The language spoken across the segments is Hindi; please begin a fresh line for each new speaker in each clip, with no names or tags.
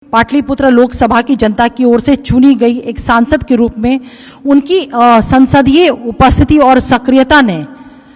पाटलिपुत्र लोकसभा की जनता की ओर से चुनी गई एक सांसद के रूप में उनकी संसदीय उपस्थिति और सक्रियता ने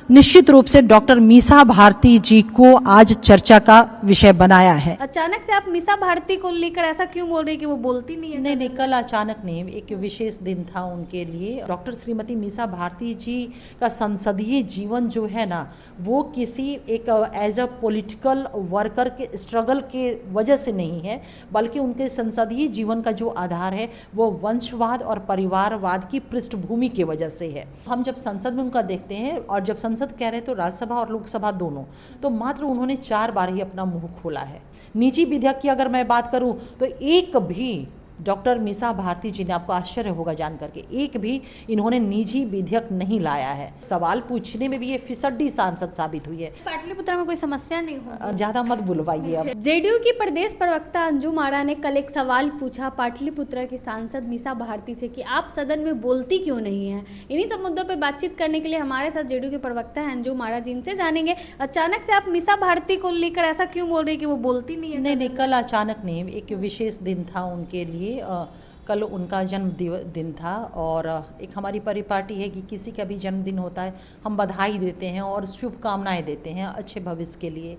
निश्चित रूप से डॉक्टर मीसा भारती जी को आज चर्चा का विषय बनाया है।
अचानक से आप मीसा भारती को लेकर ऐसा क्यों बोल रही है कि वो बोलती नहीं है?
नहीं, कल अचानक नहीं, एक विशेष दिन था उनके लिए। डॉक्टर श्रीमती मीसा भारती जी का संसदीय जीवन जो है ना, वो किसी एक एज अ पॉलिटिकल वर्कर के स्ट्रगल के वजह से नहीं है, बल्कि उनके संसदीय जीवन का जो आधार है वो वंशवाद और परिवारवाद की पृष्ठभूमि की वजह से है। हम जब संसद में उनका देखते हैं, और जब संसद कह रहे तो राज्यसभा और लोकसभा दोनों, तो मात्र उन्होंने 4 बार ही अपना मुंह खोला है। निजी विधेयक की अगर मैं बात करूं तो एक भी डॉक्टर मीसा भारती जी ने, आपको आश्चर्य होगा जान करके, एक भी इन्होंने निजी विधेयक नहीं लाया है। सवाल पूछने में भी ये फिसड्डी सांसद साबित हुई है।
पाटलिपुत्र में कोई समस्या नहीं हो,
ज्यादा मत बुलवाइए। अब
जेडीयू की प्रदेश प्रवक्ता अंजुम आरा ने कल एक सवाल पूछा पाटलिपुत्र की सांसद मीसा भारती से कि आप सदन में बोलती क्यों नहीं है। इन्हीं सब मुद्दों पर बातचीत करने के लिए हमारे साथ जेडीयू के प्रवक्ता हैं अंजुम आरा, जिनसे जानेंगे अचानक से आप मीसा भारती को लेकर ऐसा क्यों बोल रही है कि वो बोलती नहीं है?
नहीं, कल अचानक नहीं, एक विशेष दिन था उनके लिए। कल उनका जन्मदिन था, और एक हमारी परिपाटी है कि किसी का भी जन्मदिन होता है हम बधाई देते हैं और शुभकामनाएं देते हैं अच्छे भविष्य के लिए।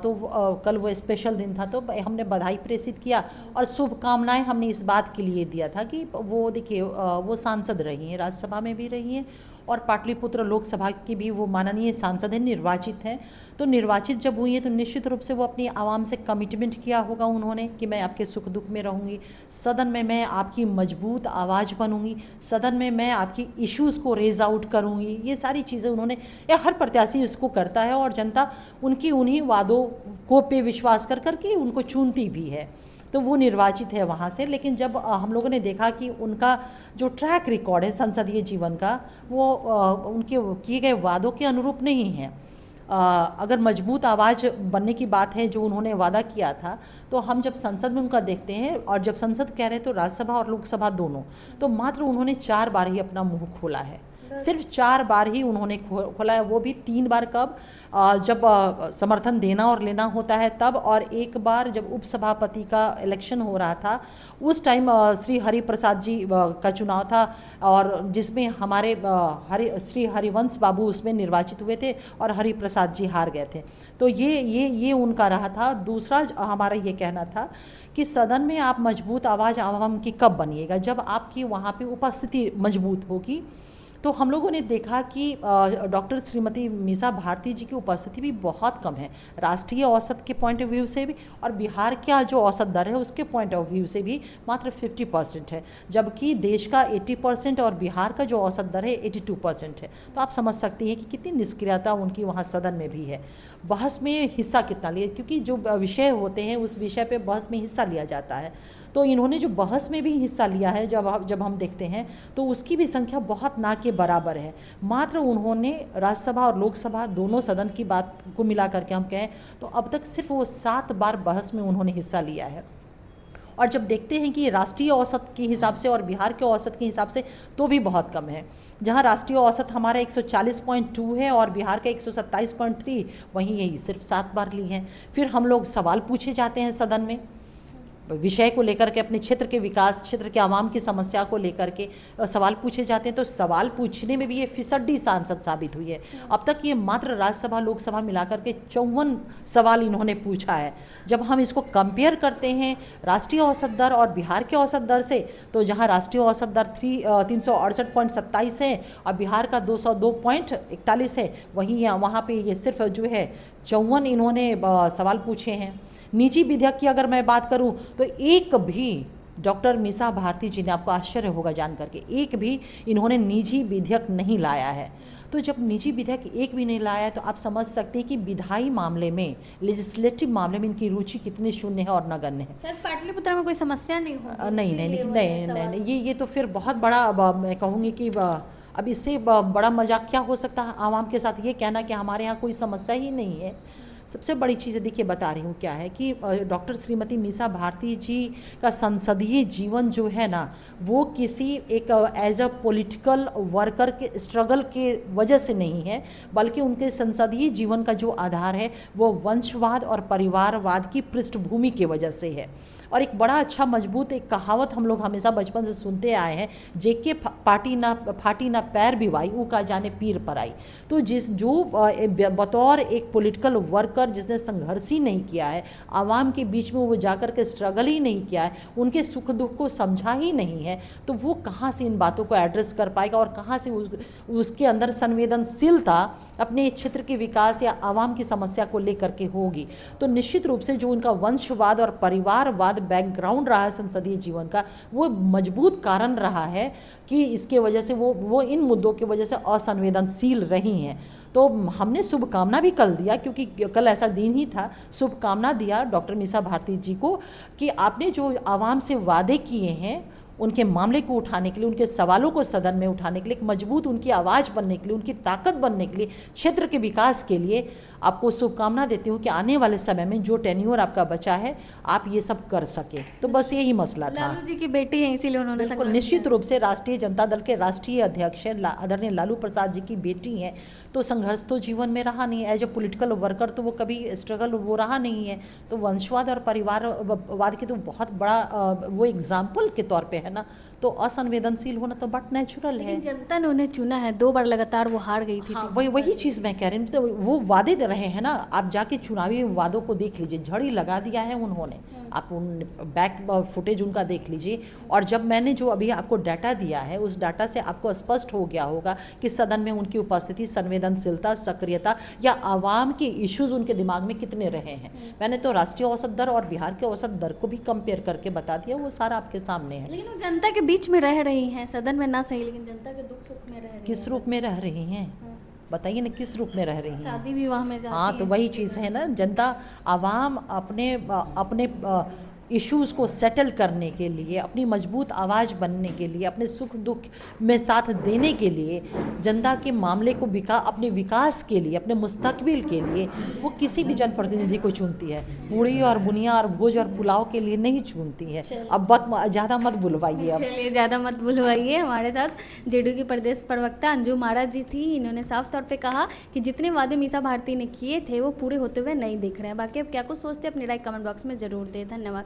तो कल वो स्पेशल दिन था, तो हमने बधाई प्रेषित किया और शुभकामनाएं हमने इस बात के लिए दिया था कि वो देखिए, वो सांसद रही हैं, राज्यसभा में भी रही हैं और पाटलिपुत्र लोकसभा की भी वो माननीय सांसद हैं, निर्वाचित हैं। तो निर्वाचित जब हुई है तो निश्चित रूप से वो अपनी आवाम से कमिटमेंट किया होगा उन्होंने कि मैं आपके सुख दुख में रहूँगी, सदन में मैं आपकी मजबूत आवाज़ बनूँगी, सदन में मैं आपकी इश्यूज़ को रेज आउट करूँगी। ये सारी चीज़ें उन्होंने, या हर प्रत्याशी इसको करता है, और जनता उनकी उन्हीं वादों को पे विश्वास कर करके उनको चुनती भी है। तो वो निर्वाचित है वहाँ से। लेकिन जब हम लोगों ने देखा कि उनका जो ट्रैक रिकॉर्ड है संसदीय जीवन का, वो उनके किए गए वादों के अनुरूप नहीं है। अगर मजबूत आवाज़ बनने की बात है, जो उन्होंने वादा किया था, तो हम जब संसद में उनका देखते हैं, और जब संसद कह रहे तो राज्यसभा और लोकसभा दोनों, तो मात्र उन्होंने 4 बार ही अपना मुँह खोला है। सिर्फ 4 बार ही उन्होंने खोला है, वो भी 3 बार कब, जब समर्थन देना और लेना होता है तब, और एक बार जब उपसभापति का इलेक्शन हो रहा था उस टाइम श्री हरिप्रसाद जी का चुनाव था, और जिसमें हमारे श्री हरिवंश बाबू उसमें निर्वाचित हुए थे और हरिप्रसाद जी हार गए थे। तो ये उनका रहा था। दूसरा हमारा ये कहना था कि सदन में आप मजबूत आवाज़ आवाम की कब बनिएगा, जब आपकी वहाँ पे उपस्थिति मजबूत होगी। तो हम लोगों ने देखा कि डॉक्टर श्रीमती मीसा भारती जी की उपस्थिति भी बहुत कम है, राष्ट्रीय औसत के पॉइंट ऑफ व्यू से भी, और बिहार का जो औसत दर है उसके पॉइंट ऑफ व्यू से भी मात्र 50% है, जबकि देश का 80% और बिहार का जो औसत दर है 82% है। तो आप समझ सकती हैं कि कितनी निष्क्रियता उनकी वहाँ सदन में भी है। बहस में हिस्सा कितना लिए, क्योंकि जो विषय होते हैं उस विषय पे बहस में हिस्सा लिया जाता है। तो इन्होंने जो बहस में भी हिस्सा लिया है, जब हम देखते हैं तो उसकी भी संख्या बहुत ना के बराबर है। मात्र उन्होंने राज्यसभा और लोकसभा दोनों सदन की बात को मिला करके हम कहें तो अब तक सिर्फ वो 7 बार बहस में उन्होंने हिस्सा लिया है। और जब देखते हैं कि राष्ट्रीय औसत के हिसाब से और बिहार के औसत के हिसाब से तो भी बहुत कम है। जहां राष्ट्रीय औसत हमारा 140.2 है और बिहार का 127.3, वहीं यही सिर्फ 7 बार ली हैं। फिर हम लोग सवाल पूछे जाते हैं सदन में विषय को लेकर के, अपने क्षेत्र के विकास, क्षेत्र के आवाम की समस्या को लेकर के सवाल पूछे जाते हैं। तो सवाल पूछने में भी ये फिसड्डी सांसद साबित हुई है। अब तक ये मात्र राज्यसभा लोकसभा मिलाकर के 54 सवाल इन्होंने पूछा है। जब हम इसको कंपेयर करते हैं राष्ट्रीय औसत दर और बिहार के औसत दर से, तो जहां राष्ट्रीय औसत दर 368.27 है और बिहार का 202.41 है, वहीं वहाँ पे ये सिर्फ जो है 54 इन्होंने सवाल पूछे हैं। निजी विधेयक की अगर मैं बात करूं तो एक भी डॉक्टर मीसा भारती जी ने, आपको आश्चर्य होगा जान करके, एक भी इन्होंने निजी विधेयक नहीं लाया है। तो जब निजी विधेयक एक भी नहीं लाया है तो आप समझ सकते हैं कि विधायी मामले में, लेजिस्लेटिव मामले में इनकी रुचि कितनी शून्य है और नगण्य है।
सर, पाटलिपुत्र में कोई समस्या नहीं हो?
नहीं, ये तो फिर बहुत बड़ा, मैं कहूँगी कि अब इससे बड़ा मजाक क्या हो सकता है आवाम के साथ, ये कहना कि हमारे यहाँ कोई समस्या ही नहीं है। सबसे बड़ी चीज़ देखिए बता रही हूँ क्या है कि डॉक्टर श्रीमती मीसा भारती जी का संसदीय जीवन जो है ना, वो किसी एक एज अ पॉलिटिकल वर्कर के स्ट्रगल के वजह से नहीं है, बल्कि उनके संसदीय जीवन का जो आधार है वो वंशवाद और परिवारवाद की पृष्ठभूमि की वजह से है। और एक बड़ा अच्छा मजबूत एक कहावत हम लोग हमेशा बचपन से सुनते आए हैं, जेके फाटी ना पैर भी वाई ऊ का जाने पीर पर आई। तो बतौर एक पॉलिटिकल वर्कर जिसने संघर्ष ही नहीं किया है, आवाम के बीच में वो जाकर के स्ट्रगल ही नहीं किया है, उनके सुख दुख को समझा ही नहीं है, तो वो कहाँ से इन बातों को एड्रेस कर पाएगा और कहाँ से उसके अंदर संवेदनशीलता अपने क्षेत्र के विकास या आवाम की समस्या को लेकर के होगी। तो निश्चित रूप से जो उनका वंशवाद और परिवारवाद बैकग्राउंड रहा है संसदीय जीवन का, वो मजबूत कारण रहा है कि इसके वजह से वो इन मुद्दों की वजह से असंवेदनशील रही हैं। तो हमने शुभकामना भी कल दिया, क्योंकि कल ऐसा दिन ही था, शुभकामना दिया डॉक्टर मीसा भारती जी को कि आपने जो आवाम से वादे किए हैं उनके मामले को उठाने के लिए, उनके सवालों को सदन में उठाने के लिए, एक मजबूत उनकी आवाज़ बनने के लिए, उनकी ताकत बनने के लिए, क्षेत्र के विकास के लिए आपको शुभकामना देती हूँ कि आने वाले समय में जो टेन्योर आपका बचा है आप ये सब कर सके। तो बस यही मसला था।
लालू जी की बेटी है इसीलिए उन्होंने
बिल्कुल,
संघर्ष
निश्चित
किया।
रूप से राष्ट्रीय जनता दल के राष्ट्रीय अध्यक्ष हैं आदरणीय लालू प्रसाद जी की बेटी हैं, तो संघर्ष तो जीवन में रहा नहीं। एज ए पॉलिटिकल वर्कर तो वो कभी स्ट्रगल वो रहा नहीं है। तो वंशवाद और परिवारवाद की तो बहुत बड़ा वो एग्जाम्पल के तौर पे है ना, तो असंवेदनशील होना तो बट नेचुरल है।
लेकिन जनता ने उन्हें चुना है, 2 बार लगातार वो हार गई थी।
हाँ, वही चीज़ मैं कह रही हूँ। तो वो वादे दे रहे हैं ना, आप जाके चुनावी वादों को देख लीजिए, झड़ी लगा दिया है उन्होंने। आप उन बैक फुटेज उनका देख लीजिए, और जब मैंने जो अभी आपको डाटा दिया है उस डाटा से आपको स्पष्ट हो गया होगा कि सदन में उनकी उपस्थिति, संवेदनशीलता, सक्रियता या आवाम के इश्यूज उनके दिमाग में कितने रहे हैं। मैंने तो राष्ट्रीय औसत दर और बिहार के औसत दर को भी कंपेयर करके बता दिया, वो सारा आपके सामने है।
लेकिन वो जनता के बीच में रह रही हैं, सदन में ना सही लेकिन जनता के दुख सुख में रह रही
किस रूप में रह रही हैं, बताइए ना, किस रूप में रह रही हैं?
शादी विवाह में जाती
हाँ, तो वही चीज़ है ना, जनता आवाम अपने इश्यूज़ को सेटल करने के लिए, अपनी मजबूत आवाज़ बनने के लिए, अपने सुख दुख में साथ देने के लिए, जनता के मामले को अपने विकास के लिए, अपने मुस्तकबिल के लिए वो किसी भी जनप्रतिनिधि को चुनती है। पूड़ी और बुनिया और भोज और पुलाव के लिए नहीं चुनती है। अब ज़्यादा मत बुलवाइए। अब
चलिए, ज़्यादा मत बुलवाइए। हमारे साथ जेडीयू की प्रदेश प्रवक्ता अंजुम आरा जी थी। इन्होंने साफ तौर पे कहा कि जितने वादे मीसा भारती ने किए थे वो पूरे होते हुए नहीं दिख रहे हैं। बाकी अब क्या कुछ सोचते हैं अपनी राय कमेंट बॉक्स में ज़रूर दें। धन्यवाद।